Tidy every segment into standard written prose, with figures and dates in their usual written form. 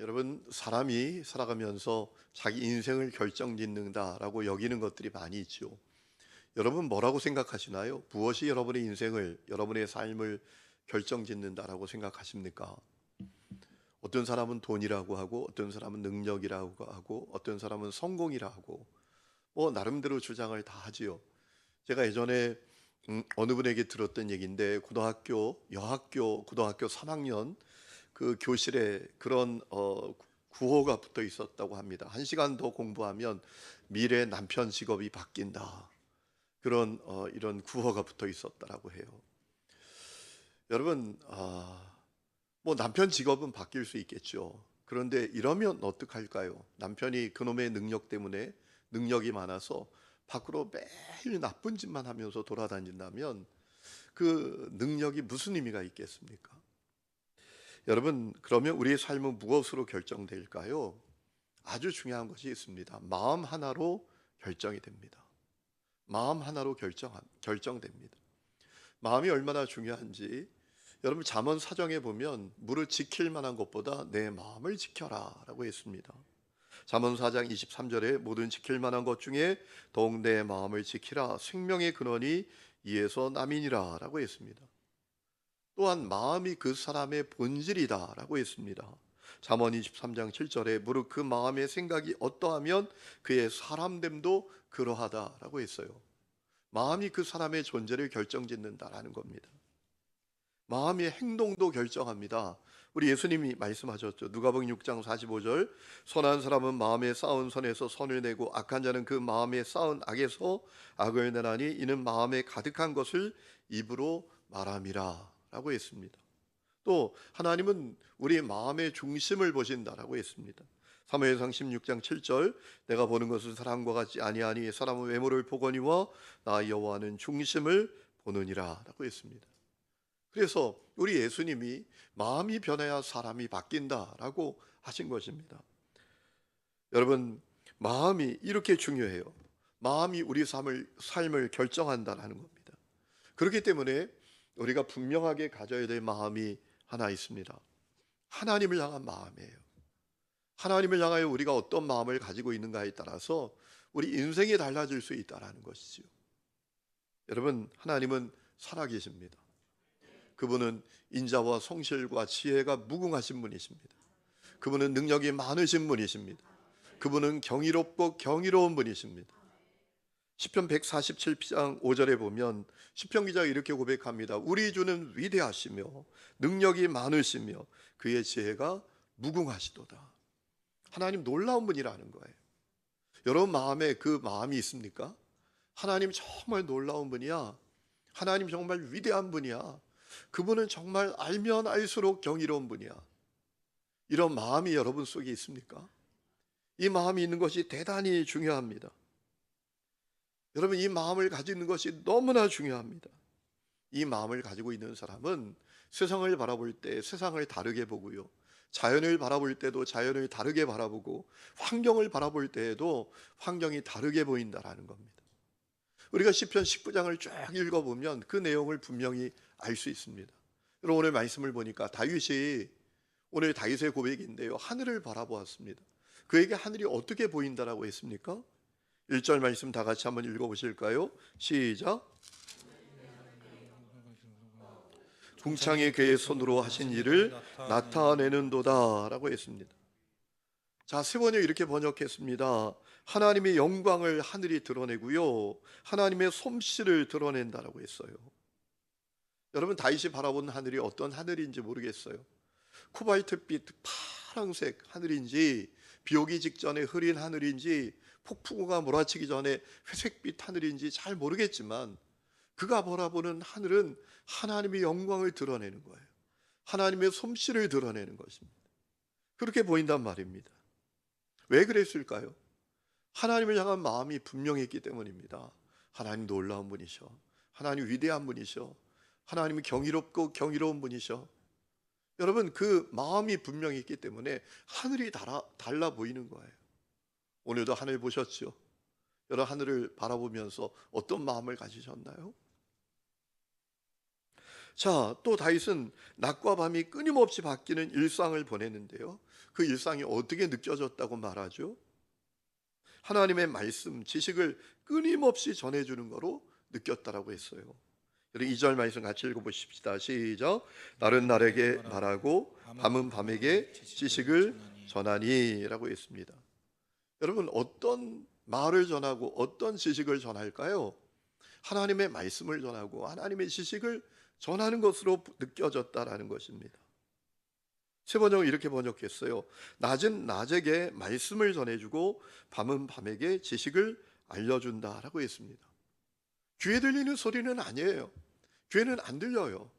여러분, 사람이 살아가면서 자기 인생을 결정짓는다라고 여기는 것들이 많이 있죠. 여러분 뭐라고 생각하시나요? 무엇이 여러분의 인생을, 여러분의 삶을 결정짓는다라고 생각하십니까? 어떤 사람은 돈이라고 하고, 어떤 사람은 능력이라고 하고, 어떤 사람은 성공이라 하고, 나름대로 주장을 다 하지요. 제가 예전에 어느 분에게 들었던 얘기인데, 고등학교 3학년 그 교실에 그런 구호가 붙어 있었다고 합니다. 1시간 더 공부하면 미래 남편 직업이 바뀐다. 그런 이런 구호가 붙어 있었다라고 해요. 여러분, 뭐 남편 직업은 바뀔 수 있겠죠. 그런데 이러면 어떡할까요? 남편이 그놈의 능력 때문에 능력이 많아서 밖으로 매일 나쁜 짓만 하면서 돌아다닌다면 그 능력이 무슨 의미가 있겠습니까? 여러분, 그러면 우리의 삶은 무엇으로 결정될까요? 아주 중요한 것이 있습니다. 마음 하나로 결정이 됩니다. 마음 하나로 결정됩니다. 마음이 얼마나 중요한지 여러분 잠언 사정에 보면 무릇 지킬 만한 것보다 내 마음을 지켜라라고 했습니다. 잠언 4장 23절에 모든 지킬 만한 것 중에 더욱 내 마음을 지키라 생명의 근원이 이에서 남이니라라고 했습니다. 또한 마음이 그 사람의 본질이다라고 했습니다. 잠언 23장 7절에 무릇 그 마음의 생각이 어떠하면 그의 사람됨도 그러하다라고 했어요. 마음이 그 사람의 존재를 결정짓는다라는 겁니다. 마음의 행동도 결정합니다. 우리 예수님이 말씀하셨죠. 누가복음 6장 45절 선한 사람은 마음에 쌓은 선에서 선을 내고 악한 자는 그 마음에 쌓은 악에서 악을 내나니 이는 마음에 가득한 것을 입으로 말함이라 라고 했습니다. 또 하나님은 우리 마음의 중심을 보신다라고 했습니다. 사무엘상 16장 7절 내가 보는 것은 사람과 같지 아니하니 사람은 외모를 보거니와 나 여호와는 중심을 보느니라 라고 했습니다. 그래서 우리 예수님이 마음이 변해야 사람이 바뀐다라고 하신 것입니다. 여러분, 마음이 이렇게 중요해요. 마음이 우리 삶을 결정한다는 겁니다. 그렇기 때문에 우리가 분명하게 가져야 될 마음이 하나 있습니다. 하나님을 향한 마음이에요. 하나님을 향하여 우리가 어떤 마음을 가지고 있는가에 따라서 우리 인생이 달라질 수 있다는 것이지요. 여러분, 하나님은 살아계십니다. 그분은 인자와 성실과 지혜가 무궁하신 분이십니다. 그분은 능력이 많으신 분이십니다. 그분은 경이롭고 경이로운 분이십니다. 시편 147장 5절에 보면 시편 기자가 이렇게 고백합니다. 우리 주는 위대하시며 능력이 많으시며 그의 지혜가 무궁하시도다. 하나님 놀라운 분이라는 거예요. 여러분 마음에 그 마음이 있습니까? 하나님 정말 놀라운 분이야. 하나님 정말 위대한 분이야. 그분은 정말 알면 알수록 경이로운 분이야. 이런 마음이 여러분 속에 있습니까? 이 마음이 있는 것이 대단히 중요합니다. 여러분 이 마음을 가지는 것이 너무나 중요합니다. 이 마음을 가지고 있는 사람은 세상을 바라볼 때 세상을 다르게 보고요. 자연을 바라볼 때도 자연을 다르게 바라보고 환경을 바라볼 때에도 환경이 다르게 보인다라는 겁니다. 우리가 시편 19장을 쭉 읽어보면 그 내용을 분명히 알 수 있습니다. 여러분 오늘 말씀을 보니까 다윗이 오늘 다윗의 고백인데요. 하늘을 바라보았습니다. 그에게 하늘이 어떻게 보인다라고 했습니까? 1절 말씀 다 같이 한번 읽어보실까요? 시작. 궁창에 그의 손으로 하신 일을 나타내는도다 라고 했습니다. 자, 세 번을 이렇게 번역했습니다. 하나님의 영광을 하늘이 드러내고요, 하나님의 솜씨를 드러낸다라고 했어요. 여러분 다윗이 바라본 하늘이 어떤 하늘인지 모르겠어요. 코발트빛 파란색 하늘인지, 비 오기 직전에 흐린 하늘인지, 폭풍우가 몰아치기 전에 회색빛 하늘인지 잘 모르겠지만 그가 바라보는 하늘은 하나님의 영광을 드러내는 거예요. 하나님의 솜씨를 드러내는 것입니다. 그렇게 보인단 말입니다. 왜 그랬을까요? 하나님을 향한 마음이 분명했기 때문입니다. 하나님 놀라운 분이셔. 하나님 위대한 분이셔. 하나님이 경이롭고 경이로운 분이셔. 여러분 그 마음이 분명히 있기 때문에 하늘이 달라 보이는 거예요. 오늘도 하늘 보셨죠? 여러분 하늘을 바라보면서 어떤 마음을 가지셨나요? 자, 또 다윗은 낮과 밤이 끊임없이 바뀌는 일상을 보냈는데요. 그 일상이 어떻게 느껴졌다고 말하죠? 하나님의 말씀, 지식을 끊임없이 전해주는 거로 느꼈다라고 했어요. 여러분 2절 말씀 같이 읽어보십시다. 시작. 날은 날에게 말하고 밤은 밤에게 지식을 전하니 라고 했습니다. 여러분 어떤 말을 전하고 어떤 지식을 전할까요? 하나님의 말씀을 전하고 하나님의 지식을 전하는 것으로 느껴졌다라는 것입니다. 세 번역은 이렇게 번역했어요. 낮은 낮에게 말씀을 전해주고 밤은 밤에게 지식을 알려준다라고 했습니다. 귀에 들리는 소리는 아니에요. 귀에는 안 들려요.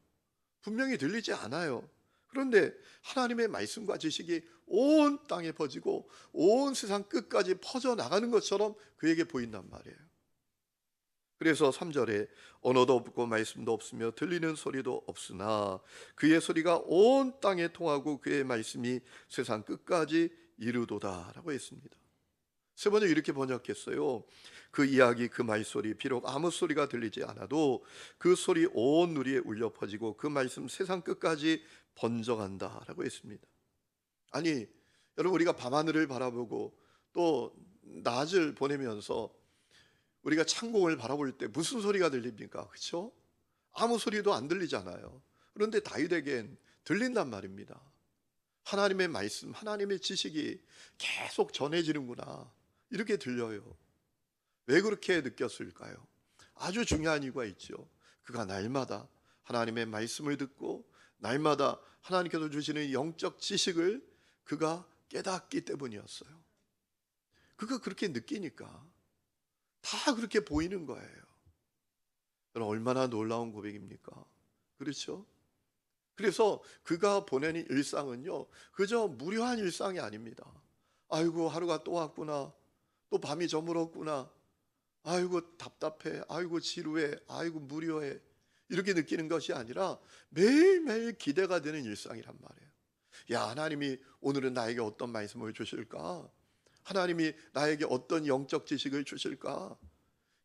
분명히 들리지 않아요. 그런데 하나님의 말씀과 지식이 온 땅에 퍼지고 온 세상 끝까지 퍼져나가는 것처럼 그에게 보인단 말이에요. 그래서 3절에 언어도 없고 말씀도 없으며 들리는 소리도 없으나 그의 소리가 온 땅에 통하고 그의 말씀이 세상 끝까지 이르도다 라고 했습니다. 세 번째 이렇게 번역했어요. 그 이야기 그 말소리 비록 아무 소리가 들리지 않아도 그 소리 온 누리에 울려 퍼지고 그 말씀 세상 끝까지 번져간다 라고 했습니다. 아니 여러분 우리가 밤하늘을 바라보고 또 낮을 보내면서 우리가 창공을 바라볼 때 무슨 소리가 들립니까? 그렇죠? 아무 소리도 안 들리잖아요. 그런데 다윗에겐 들린단 말입니다. 하나님의 말씀, 하나님의 지식이 계속 전해지는구나 이렇게 들려요. 왜 그렇게 느꼈을까요? 아주 중요한 이유가 있죠. 그가 날마다 하나님의 말씀을 듣고 날마다 하나님께서 주시는 영적 지식을 그가 깨닫기 때문이었어요. 그가 그렇게 느끼니까 다 그렇게 보이는 거예요. 여러분 얼마나 놀라운 고백입니까? 그렇죠? 그래서 그가 보내는 일상은요 그저 무료한 일상이 아닙니다. 아이고 하루가 또 왔구나, 또 밤이 저물었구나, 아이고 답답해, 아이고 지루해, 아이고 무료해 이렇게 느끼는 것이 아니라 매일매일 기대가 되는 일상이란 말이에요. 야 하나님이 오늘은 나에게 어떤 말씀을 주실까? 하나님이 나에게 어떤 영적 지식을 주실까?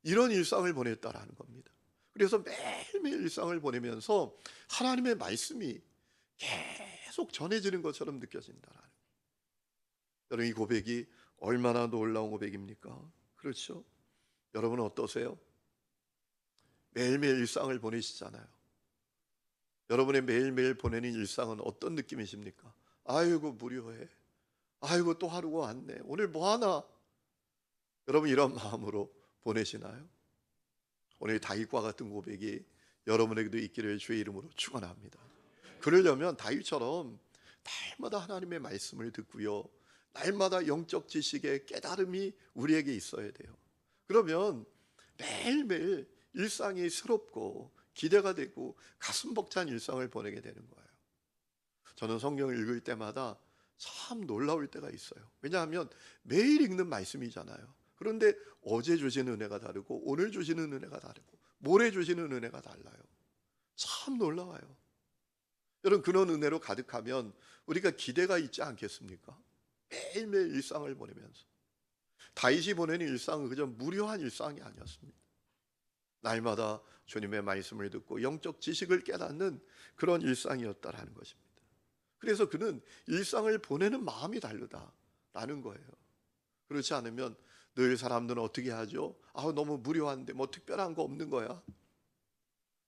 이런 일상을 보냈다라는 겁니다. 그래서 매일매일 일상을 보내면서 하나님의 말씀이 계속 전해지는 것처럼 느껴진다라는 거예요. 여러분 이 고백이 얼마나 놀라운 고백입니까? 그렇죠? 여러분은 어떠세요? 매일매일 일상을 보내시잖아요. 여러분의 매일매일 보내는 일상은 어떤 느낌이십니까? 아이고 무료해, 아이고 또 하루가 왔네, 오늘 뭐 하나? 여러분 이런 마음으로 보내시나요? 오늘 다윗과 같은 고백이 여러분에게도 있기를 주의 이름으로 축원합니다. 그러려면 다윗처럼 날마다 하나님의 말씀을 듣고요 날마다 영적 지식의 깨달음이 우리에게 있어야 돼요. 그러면 매일매일 일상이 새롭고 기대가 되고 가슴 벅찬 일상을 보내게 되는 거예요. 저는 성경을 읽을 때마다 참 놀라울 때가 있어요. 왜냐하면 매일 읽는 말씀이잖아요. 그런데 어제 주시는 은혜가 다르고 오늘 주시는 은혜가 다르고 모레 주시는 은혜가 달라요. 참 놀라워요. 여러분 그런 은혜로 가득하면 우리가 기대가 있지 않겠습니까? 매일매일 일상을 보내면서 다윗이 보내는 일상은 그저 무료한 일상이 아니었습니다. 날마다 주님의 말씀을 듣고 영적 지식을 깨닫는 그런 일상이었다라는 것입니다. 그래서 그는 일상을 보내는 마음이 다르다라는 거예요. 그렇지 않으면 늘 사람들은 어떻게 하죠? 너무 무료한데 뭐 특별한 거 없는 거야?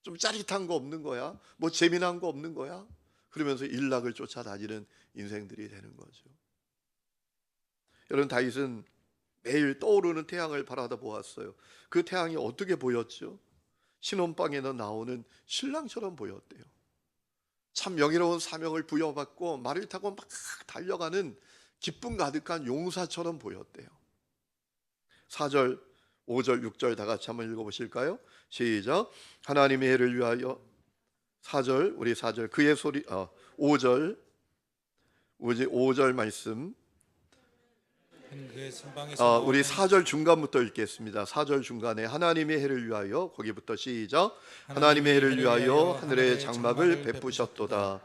좀 짜릿한 거 없는 거야? 뭐 재미난 거 없는 거야? 그러면서 일락을 쫓아다니는 인생들이 되는 거죠. 여러분 다윗은 매일 떠오르는 태양을 바라다 보았어요. 그 태양이 어떻게 보였죠? 신혼방에는 나오는 신랑처럼 보였대요. 참 명예로운 사명을 부여받고 말을 타고 막 달려가는 기쁨 가득한 용사처럼 보였대요. 4절, 5절, 6절 다 같이 한번 읽어보실까요? 시작. 하나님의 해를 위하여 4절, 우리 4절 그의 소리 5절 5절 말씀 우리 4절 중간부터 읽겠습니다. 4절 중간에 하나님의 해를 위하여 거기부터 시작. 하나님의 해를 위하여 하늘의 장막을 베푸셨도다.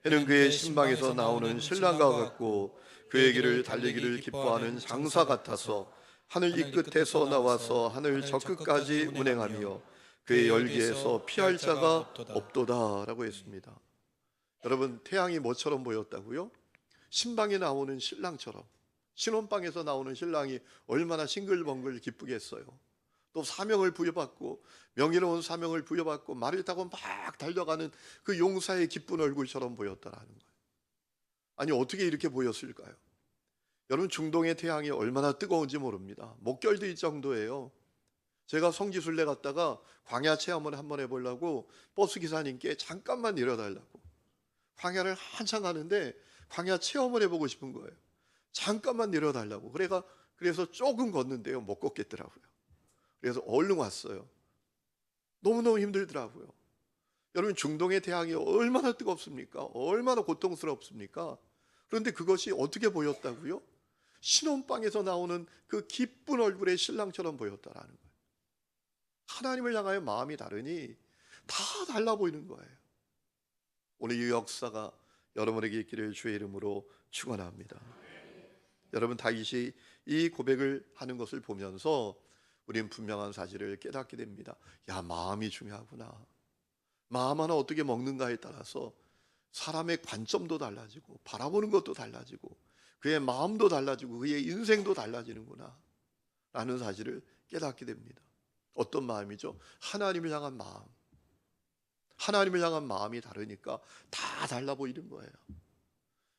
해는 그의 신방에서 나오는 신랑과 같고 그의 길을 달리기를 기뻐하는 장사 같아서 하늘 이 끝에서 나와서 하늘 저 끝까지 운행하며 그의 열기에서 피할 자가 없도다라고 했습니다. 여러분, 태양이 뭐처럼 보였다고요? 신방에 나오는 신랑처럼. 신혼방에서 나오는 신랑이 얼마나 싱글벙글 기쁘겠어요. 또 사명을 부여받고, 명예로운 사명을 부여받고 말을 타고 막 달려가는 그 용사의 기쁜 얼굴처럼 보였다라는 거예요. 아니, 어떻게 이렇게 보였을까요? 여러분, 중동의 태양이 얼마나 뜨거운지 모릅니다. 목결될 정도예요. 제가 성지순례 갔다가 광야 체험을 한번 해보려고 버스 기사님께 잠깐만 내려달라고, 광야를 한참 가는데 광야 체험을 해보고 싶은 거예요. 잠깐만 내려달라고. 그래서 조금 걷는데요, 못 걷겠더라고요. 그래서 얼른 왔어요. 너무너무 힘들더라고요. 여러분, 중동의 태양이 얼마나 뜨겁습니까? 얼마나 고통스럽습니까? 그런데 그것이 어떻게 보였다고요? 신혼방에서 나오는 그 기쁜 얼굴의 신랑처럼 보였다라는 거예요. 하나님을 향하여 마음이 다르니 다 달라 보이는 거예요. 오늘 이 역사가 여러분에게 있기를 주의 이름으로 축원합니다. 여러분, 다윗이 이 고백을 하는 것을 보면서 우리는 분명한 사실을 깨닫게 됩니다. 야, 마음이 중요하구나. 마음 하나 어떻게 먹는가에 따라서 사람의 관점도 달라지고 바라보는 것도 달라지고 그의 마음도 달라지고 그의 인생도 달라지는구나 라는 사실을 깨닫게 됩니다. 어떤 마음이죠? 하나님을 향한 마음. 하나님을 향한 마음이 다르니까 다 달라 보이는 거예요.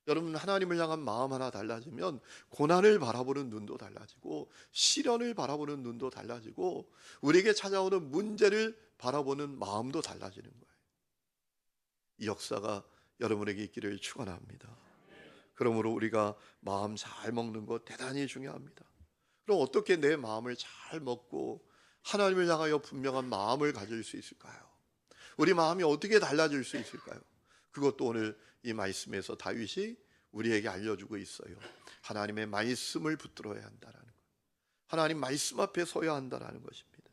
여러분, 하나님을 향한 마음 하나 달라지면 고난을 바라보는 눈도 달라지고 시련을 바라보는 눈도 달라지고 우리에게 찾아오는 문제를 바라보는 마음도 달라지는 거예요. 이 역사가 여러분에게 있기를 축원합니다. 그러므로 우리가 마음 잘 먹는 것 대단히 중요합니다. 그럼 어떻게 내 마음을 잘 먹고 하나님을 향하여 분명한 마음을 가질 수 있을까요? 우리 마음이 어떻게 달라질 수 있을까요? 그것도 오늘 이 말씀에서 다윗이 우리에게 알려주고 있어요. 하나님의 말씀을 붙들어야 한다는 것. 하나님 말씀 앞에 서야 한다는 것입니다.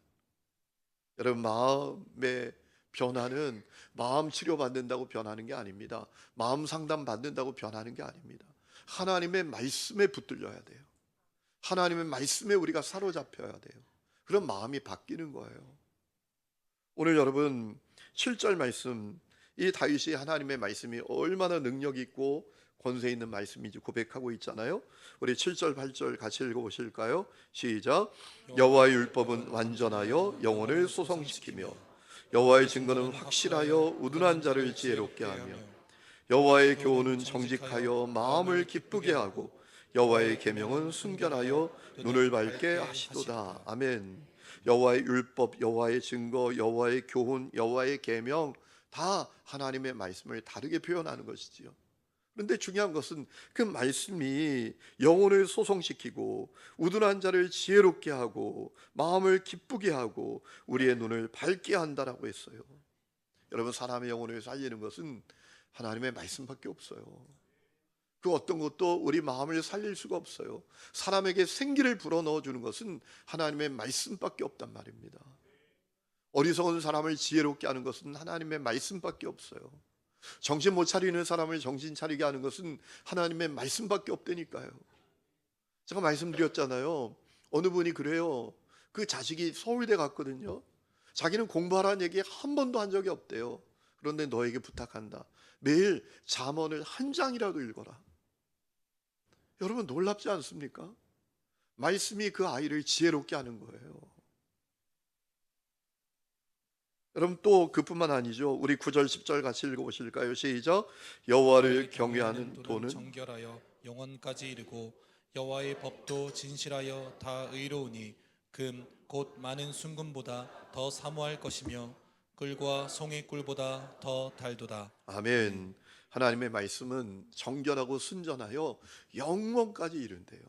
여러분, 마음의 변화는 마음 치료 받는다고 변하는 게 아닙니다. 마음 상담 받는다고 변하는 게 아닙니다. 하나님의 말씀에 붙들려야 돼요. 하나님의 말씀에 우리가 사로잡혀야 돼요. 그럼 마음이 바뀌는 거예요. 오늘 여러분 7절 말씀, 이 다윗이 하나님의 말씀이 얼마나 능력 있고 권세 있는 말씀인지 고백하고 있잖아요. 우리 7절 8절 같이 읽어보실까요? 시작. 여호와의 율법은 완전하여 영혼을 소성시키며 여호와의 증거는 확실하여 우둔한 자를 지혜롭게 하며 여호와의 교훈은 정직하여 마음을 기쁘게 하고 여호와의 계명은 순결하여 눈을 밝게 하시도다. 아멘. 여호와의 율법, 여호와의 증거, 여호와의 교훈, 여호와의 계명 다 하나님의 말씀을 다르게 표현하는 것이지요. 그런데 중요한 것은 그 말씀이 영혼을 소성시키고 우둔한 자를 지혜롭게 하고 마음을 기쁘게 하고 우리의 눈을 밝게 한다라고 했어요. 여러분, 사람의 영혼을 살리는 것은 하나님의 말씀밖에 없어요. 그 어떤 것도 우리 마음을 살릴 수가 없어요. 사람에게 생기를 불어넣어 주는 것은 하나님의 말씀밖에 없단 말입니다. 어리석은 사람을 지혜롭게 하는 것은 하나님의 말씀밖에 없어요. 정신 못 차리는 사람을 정신 차리게 하는 것은 하나님의 말씀밖에 없다니까요. 제가 말씀드렸잖아요. 어느 분이 그래요. 그 자식이 서울대 갔거든요. 자기는 공부하라는 얘기 한 번도 한 적이 없대요. 그런데 너에게 부탁한다. 매일 잠언을 한 장이라도 읽어라. 여러분, 놀랍지 않습니까? 말씀이 그 아이를 지혜롭게 하는 거예요. 여러분, 또 그뿐만 아니죠. 우리 9절 10절 같이 읽어보실까요? 시작. 여호와를 경외하는 도는 정결하여 영원까지 이르고 여호와의 법도 진실하여 다 의로우니 금 곧 많은 순금보다 더 사모할 것이며 꿀과 송이 꿀보다 더 달도다. 아멘. 하나님의 말씀은 정결하고 순전하여 영원까지 이른대요.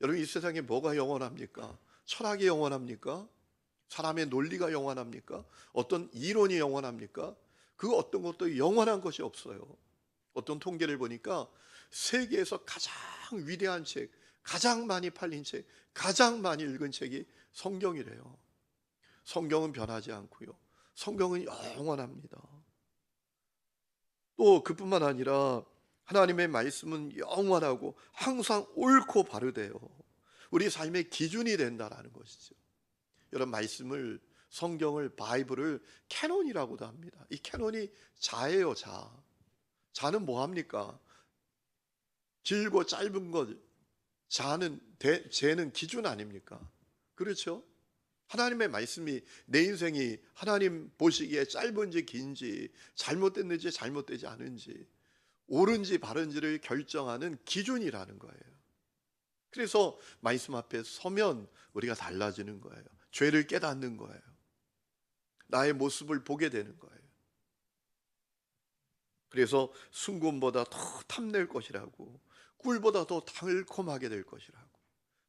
여러분, 이 세상에 뭐가 영원합니까? 철학이 영원합니까? 사람의 논리가 영원합니까? 어떤 이론이 영원합니까? 그 어떤 것도 영원한 것이 없어요. 어떤 통계를 보니까 세계에서 가장 위대한 책, 가장 많이 팔린 책, 가장 많이 읽은 책이 성경이래요. 성경은 변하지 않고요. 성경은 영원합니다. 또 그뿐만 아니라 하나님의 말씀은 영원하고 항상 옳고 바르대요. 우리 삶의 기준이 된다라는 것이죠. 여러분, 말씀을 성경을 바이블을 캐논이라고도 합니다. 이 캐논이 자예요, 자. 자는 뭐 합니까? 길고 짧은 것, 재는 기준 아닙니까? 그렇죠? 하나님의 말씀이 내 인생이 하나님 보시기에 짧은지 긴지 잘못됐는지 잘못되지 않은지 옳은지 바른지를 결정하는 기준이라는 거예요. 그래서 말씀 앞에 서면 우리가 달라지는 거예요. 죄를 깨닫는 거예요. 나의 모습을 보게 되는 거예요. 그래서 순금보다 더 탐낼 것이라고, 꿀보다 더 달콤하게 될 것이라고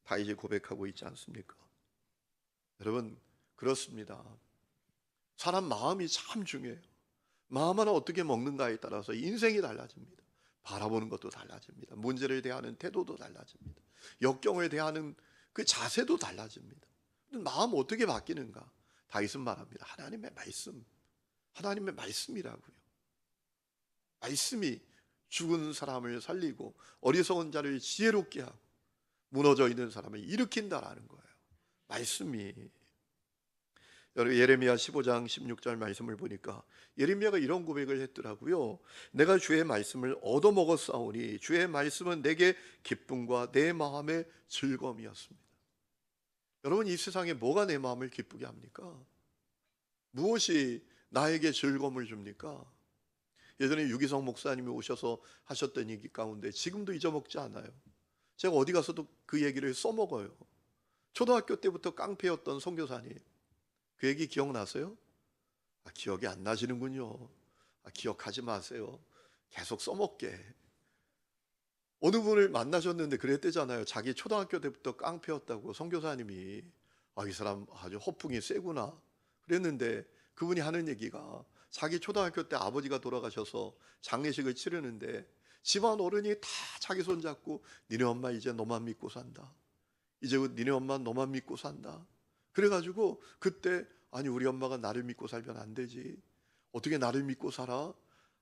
다윗이 고백하고 있지 않습니까? 여러분, 그렇습니다. 사람 마음이 참 중요해요. 마음 하나 어떻게 먹는가에 따라서 인생이 달라집니다. 바라보는 것도 달라집니다. 문제를 대하는 태도도 달라집니다. 역경을 대하는 그 자세도 달라집니다. 마음 어떻게 바뀌는가? 다윗은 말합니다. 하나님의 말씀, 하나님의 말씀이라고요. 말씀이 죽은 사람을 살리고 어리석은 자를 지혜롭게 하고 무너져 있는 사람을 일으킨다라는 거예요. 말씀이. 여러분, 예레미야 15장 16절 말씀을 보니까 예레미야가 이런 고백을 했더라고요. 내가 주의 말씀을 얻어먹었사오니 주의 말씀은 내게 기쁨과 내 마음의 즐거움이었습니다. 여러분, 이 세상에 뭐가 내 마음을 기쁘게 합니까? 무엇이 나에게 즐거움을 줍니까? 예전에 유기성 목사님이 오셔서 하셨던 얘기 가운데 지금도 잊어먹지 않아요. 제가 어디 가서도 그 얘기를 써먹어요. 초등학교 때부터 깡패였던 선교사님, 그 얘기 기억나세요? 기억이 안 나시는군요. 기억하지 마세요. 계속 써먹게. 어느 분을 만나셨는데 그랬대잖아요. 자기 초등학교 때부터 깡패였다고 선교사님이. 이 사람 아주 허풍이 세구나 그랬는데, 그분이 하는 얘기가 자기 초등학교 때 아버지가 돌아가셔서 장례식을 치르는데 집안 어른이 다 자기 손잡고 니네 엄마 이제 너만 믿고 산다. 이제 니네 엄마 너만 믿고 산다. 그래가지고 그때 아니 우리 엄마가 나를 믿고 살면 안 되지. 어떻게 나를 믿고 살아?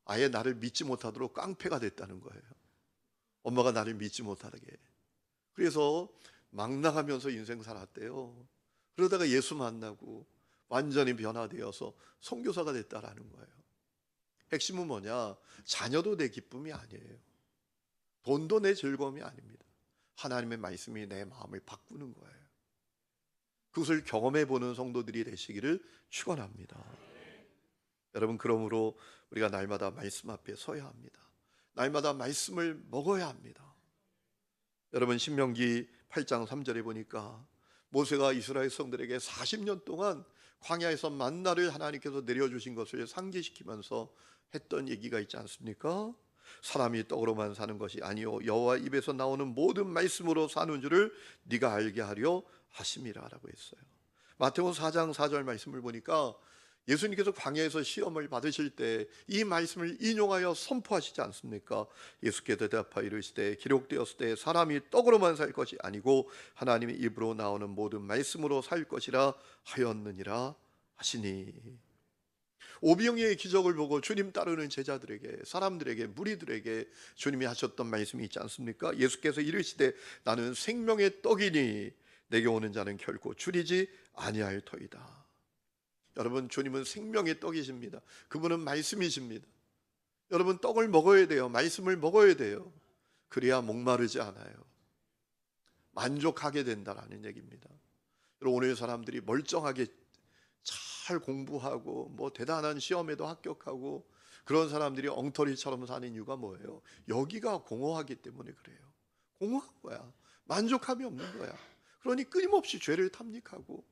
아예 나를 믿지 못하도록 깡패가 됐다는 거예요. 엄마가 나를 믿지 못하게. 그래서 막 나가면서 인생 살았대요. 그러다가 예수 만나고 완전히 변화되어서 선교사가 됐다라는 거예요. 핵심은 뭐냐? 자녀도 내 기쁨이 아니에요. 돈도 내 즐거움이 아닙니다. 하나님의 말씀이 내 마음을 바꾸는 거예요. 그것을 경험해 보는 성도들이 되시기를 축원합니다. 여러분, 그러므로 우리가 날마다 말씀 앞에 서야 합니다. 날마다 말씀을 먹어야 합니다. 여러분, 신명기 8장 3절에 보니까 모세가 이스라엘 성들에게 40년 동안 광야에서 만나를 하나님께서 내려주신 것을 상기시키면서 했던 얘기가 있지 않습니까? 사람이 떡으로만 사는 것이 아니요 여호와 입에서 나오는 모든 말씀으로 사는 줄을 네가 알게 하려 하심이라라고 했어요. 마태복음 4장 4절 말씀을 보니까 예수님께서 광야에서 시험을 받으실 때 이 말씀을 인용하여 선포하시지 않습니까? 예수께서 대답하여 이르시되 기록되었을 때 사람이 떡으로만 살 것이 아니고 하나님의 입으로 나오는 모든 말씀으로 살 것이라 하였느니라 하시니. 오병이의 기적을 보고 주님 따르는 제자들에게, 사람들에게, 무리들에게 주님이 하셨던 말씀이 있지 않습니까? 예수께서 이르시되 나는 생명의 떡이니 내게 오는 자는 결코 줄이지 아니할 터이다. 여러분, 주님은 생명의 떡이십니다. 그분은 말씀이십니다. 여러분, 떡을 먹어야 돼요. 말씀을 먹어야 돼요. 그래야 목마르지 않아요. 만족하게 된다라는 얘기입니다. 여러분, 오늘 사람들이 멀쩡하게 잘 공부하고 뭐 대단한 시험에도 합격하고 그런 사람들이 엉터리처럼 사는 이유가 뭐예요? 여기가 공허하기 때문에 그래요. 공허한 거야. 만족함이 없는 거야. 그러니 끊임없이 죄를 탐닉하고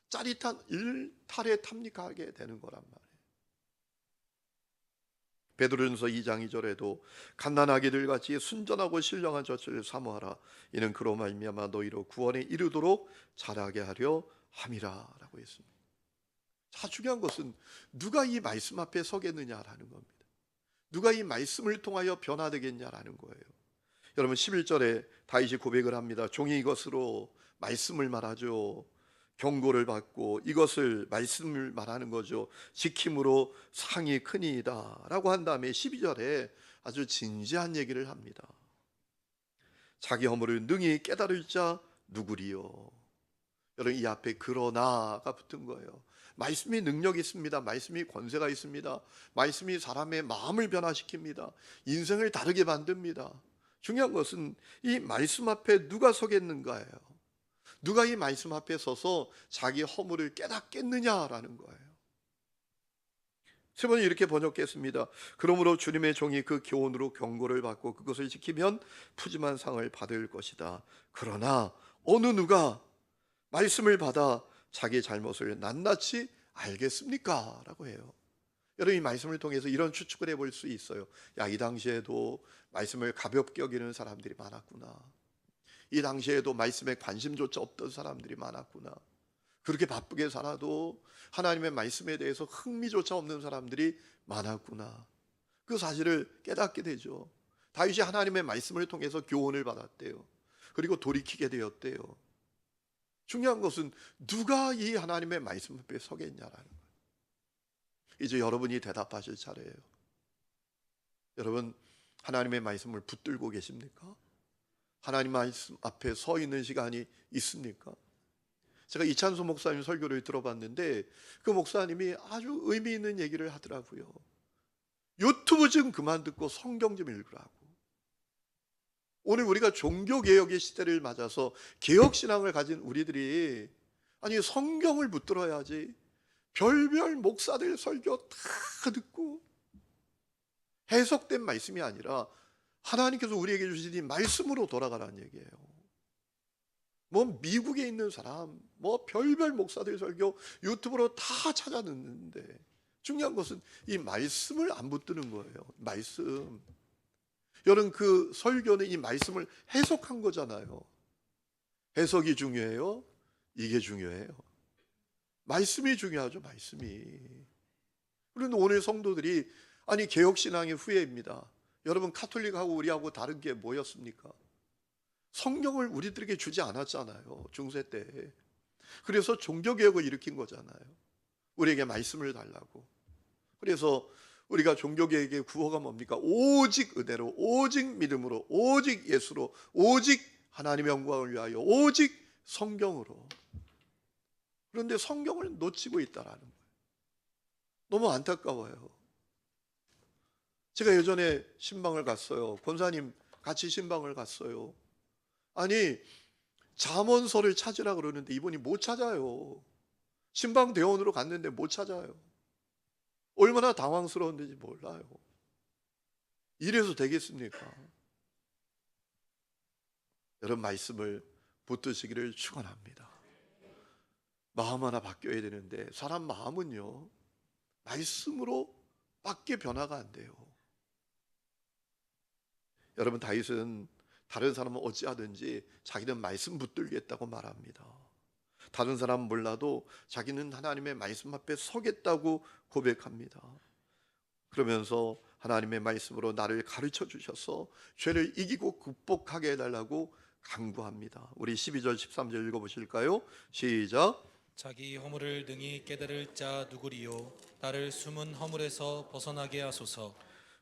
짜릿한 일탈에 탐닉하게 되는 거란 말이에요. 베드로전서 2장 2절에도 갓난아기들 같이 순전하고 신령한 젖을 사모하라. 이는 그로 말미암아 너희로 구원에 이르도록 자라게 하려 함이라라고 했습니다. 자, 중요한 것은 누가 이 말씀 앞에 서겠느냐라는 겁니다. 누가 이 말씀을 통하여 변화되겠냐라는 거예요. 여러분, 11절에 다윗이 고백을 합니다. 종이 이것으로 말씀을 말하죠. 경고를 받고 이것을 말씀을 말하는 거죠. 지킴으로 상이 크니이다 라고 한 다음에 12절에 아주 진지한 얘기를 합니다. 자기 허물을 능히 깨달을 자 누구리요? 여러분, 이 앞에 그러나가 붙은 거예요. 말씀이 능력이 있습니다. 말씀이 권세가 있습니다. 말씀이 사람의 마음을 변화시킵니다. 인생을 다르게 만듭니다. 중요한 것은 이 말씀 앞에 누가 서겠는가예요. 누가 이 말씀 앞에 서서 자기 허물을 깨닫겠느냐라는 거예요. 세 번은 이렇게 번역했습니다. 그러므로 주님의 종이 그 교훈으로 경고를 받고 그것을 지키면 푸짐한 상을 받을 것이다. 그러나 어느 누가 말씀을 받아 자기 잘못을 낱낱이 알겠습니까? 라고 해요. 여러분, 이 말씀을 통해서 이런 추측을 해볼 수 있어요. 야, 이 당시에도 말씀을 가볍게 여기는 사람들이 많았구나. 이 당시에도 말씀에 관심조차 없던 사람들이 많았구나. 그렇게 바쁘게 살아도 하나님의 말씀에 대해서 흥미조차 없는 사람들이 많았구나. 그 사실을 깨닫게 되죠. 다윗이 하나님의 말씀을 통해서 교훈을 받았대요. 그리고 돌이키게 되었대요. 중요한 것은 누가 이 하나님의 말씀 앞에 서겠냐라는 거예요. 이제 여러분이 대답하실 차례예요. 여러분, 하나님의 말씀을 붙들고 계십니까? 하나님 말씀 앞에 서 있는 시간이 있습니까? 제가 이찬수 목사님 설교를 들어봤는데 그 목사님이 아주 의미 있는 얘기를 하더라고요. 유튜브 좀 그만 듣고 성경 좀 읽으라고. 오늘 우리가 종교개혁의 시대를 맞아서 개혁신앙을 가진 우리들이 아니 성경을 붙들어야지. 별별 목사들 설교 다 듣고 해석된 말씀이 아니라 하나님께서 우리에게 주신 이 말씀으로 돌아가라는 얘기예요. 뭐 미국에 있는 사람, 뭐 별별 목사들 설교 유튜브로 다 찾아 듣는데 중요한 것은 이 말씀을 안 붙드는 거예요. 말씀. 여러분, 그 설교는 이 말씀을 해석한 거잖아요. 해석이 중요해요? 이게 중요해요. 말씀이 중요하죠. 말씀이. 그런데 오늘 성도들이 아니 개혁신앙의 후예입니다. 여러분, 카톨릭하고 우리하고 다른 게 뭐였습니까? 성경을 우리들에게 주지 않았잖아요. 중세 때. 그래서 종교개혁을 일으킨 거잖아요. 우리에게 말씀을 달라고. 그래서 우리가 종교개혁의 구호가 뭡니까? 오직 은혜로, 오직 믿음으로, 오직 예수로, 오직 하나님의 영광을 위하여, 오직 성경으로. 그런데 성경을 놓치고 있다라는 거예요. 너무 안타까워요. 제가 예전에 신방을 갔어요. 권사님 같이 신방을 갔어요. 아니 잠언서를 찾으라 그러는데 이분이 못 찾아요. 신방 대원으로 갔는데 못 찾아요. 얼마나 당황스러웠는지 몰라요. 이래서 되겠습니까? 여러분, 말씀을 붙드시기를 축원합니다. 마음 하나 바뀌어야 되는데 사람 마음은요 말씀으로 밖에 변화가 안 돼요. 여러분, 다윗은 다른 사람은 어찌하든지 자기는 말씀 붙들겠다고 말합니다. 다른 사람은 몰라도 자기는 하나님의 말씀 앞에 서겠다고 고백합니다. 그러면서 하나님의 말씀으로 나를 가르쳐 주셔서 죄를 이기고 극복하게 해달라고 간구합니다. 우리 12절 13절 읽어보실까요? 시작. 자기 허물을 능히 깨달을 자 누구리요 나를 숨은 허물에서 벗어나게 하소서.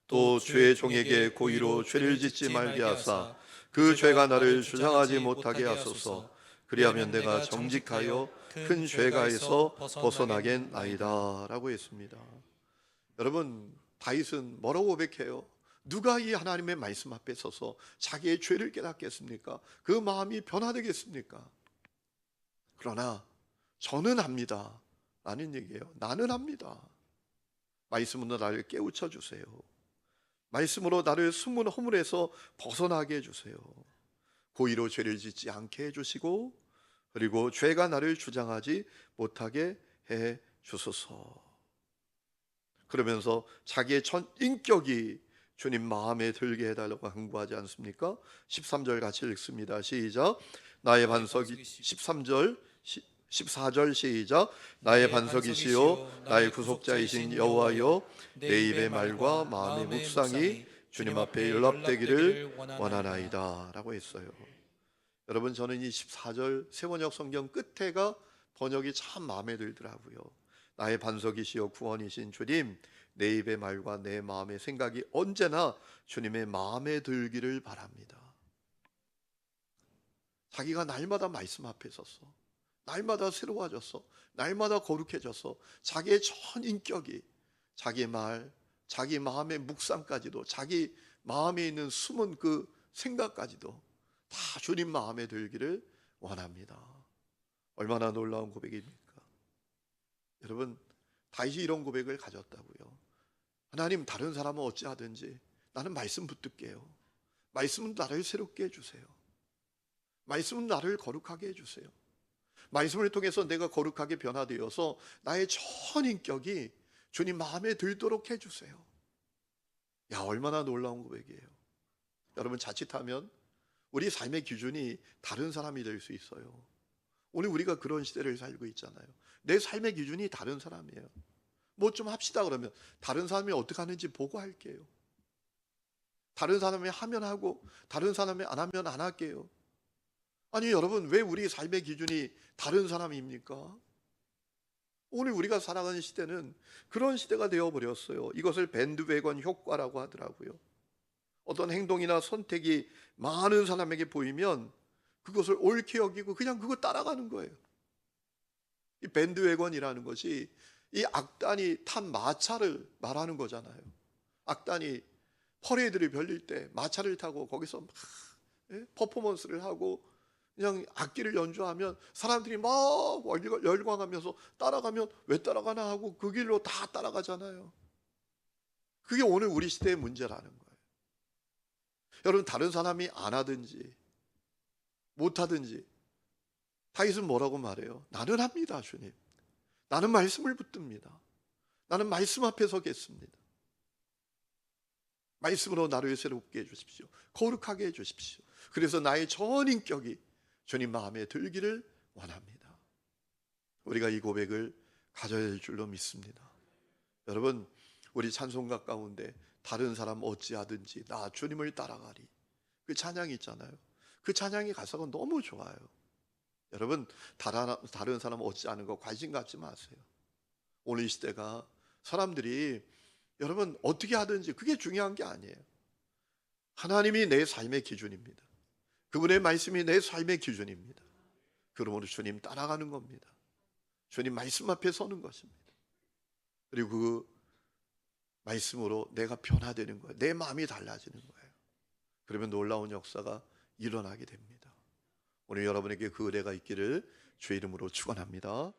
또 주의 종에게 고의로 죄를 짓지 말게 하사 그 죄가 나를 주장하지 못하게 하소서. 그리하면 내가 정직하여 큰 죄가에서 벗어나겠나이다 라고 했습니다. 여러분, 다윗은 뭐라고 고백해요? 누가 이 하나님의 말씀 앞에 서서 자기의 죄를 깨닫겠습니까? 그 마음이 변화되겠습니까? 그러나 저는 합니다 라는 얘기예요. 나는 합니다. 말씀으로 나를 깨우쳐 주세요. 말씀으로 나를 숨은 허물에서 벗어나게 해주세요. 고의로 죄를 짓지 않게 해주시고 그리고 죄가 나를 주장하지 못하게 해주소서. 그러면서 자기의 전 인격이 주님 마음에 들게 해달라고 간구하지 않습니까? 13절 같이 읽습니다. 시작. 나의 반석이 13절 14절 시작. 나의 반석이시요 나의 구속자이신 여호와여 내 입의 말과 마음의 묵상이 주님 앞에 연락되기를 원하나이다 라고 했어요. 여러분, 저는 이 14절 세번역 성경 끝에가 번역이 참 마음에 들더라고요. 나의 반석이시여 구원이신 주님, 내 입의 말과 내 마음의 생각이 언제나 주님의 마음에 들기를 바랍니다. 자기가 날마다 말씀 앞에 서서 날마다 새로워져서 날마다 거룩해져서 자기의 전 인격이 자기 말, 자기 마음의 묵상까지도 자기 마음에 있는 숨은 그 생각까지도 다 주님 마음에 들기를 원합니다. 얼마나 놀라운 고백입니까? 여러분, 다윗이 이런 고백을 가졌다고요. 하나님, 다른 사람은 어찌하든지 나는 말씀 붙들게요. 말씀은 나를 새롭게 해주세요. 말씀은 나를 거룩하게 해주세요. 말씀을 통해서 내가 거룩하게 변화되어서 나의 전 인격이 주님 마음에 들도록 해주세요. 야, 얼마나 놀라운 고백이에요. 여러분, 자칫하면 우리 삶의 기준이 다른 사람이 될 수 있어요. 오늘 우리가 그런 시대를 살고 있잖아요. 내 삶의 기준이 다른 사람이에요. 뭐 좀 합시다 그러면 다른 사람이 어떻게 하는지 보고 할게요. 다른 사람이 하면 하고 다른 사람이 안 하면 안 할게요. 아니 여러분, 왜 우리 삶의 기준이 다른 사람입니까? 오늘 우리가 살아가는 시대는 그런 시대가 되어버렸어요. 이것을 밴드웨건 효과라고 하더라고요. 어떤 행동이나 선택이 많은 사람에게 보이면 그것을 옳게 여기고 그냥 그거 따라가는 거예요. 이 밴드웨건이라는 것이 이 악단이 탄 마차를 말하는 거잖아요. 악단이 퍼레이드를 벌릴 때 마차를 타고 거기서 막 퍼포먼스를 하고 그냥 악기를 연주하면 사람들이 막 열광하면서 따라가면 왜 따라가나 하고 그 길로 다 따라가잖아요. 그게 오늘 우리 시대의 문제라는 거예요. 여러분, 다른 사람이 안 하든지 못 하든지 다윗은 뭐라고 말해요? 나는 합니다, 주님. 나는 말씀을 붙듭니다. 나는 말씀 앞에 서겠습니다. 말씀으로 나를 새롭게 해주십시오. 거룩하게 해주십시오. 그래서 나의 전 인격이 주님 마음에 들기를 원합니다. 우리가 이 고백을 가져야 될 줄로 믿습니다. 여러분, 우리 찬송가 가운데 다른 사람 어찌하든지 나 주님을 따라가리, 그 찬양이 있잖아요. 그 찬양의 가사가 너무 좋아요. 여러분, 다른 사람 어찌하는 거 관심 갖지 마세요. 오늘 이 시대가 사람들이 여러분 어떻게 하든지 그게 중요한 게 아니에요. 하나님이 내 삶의 기준입니다. 그분의 말씀이 내 삶의 기준입니다. 그러므로 주님 따라가는 겁니다. 주님 말씀 앞에 서는 것입니다. 그리고 그 말씀으로 내가 변화되는 거예요. 내 마음이 달라지는 거예요. 그러면 놀라운 역사가 일어나게 됩니다. 오늘 여러분에게 그 은혜가 있기를 주의 이름으로 축원합니다.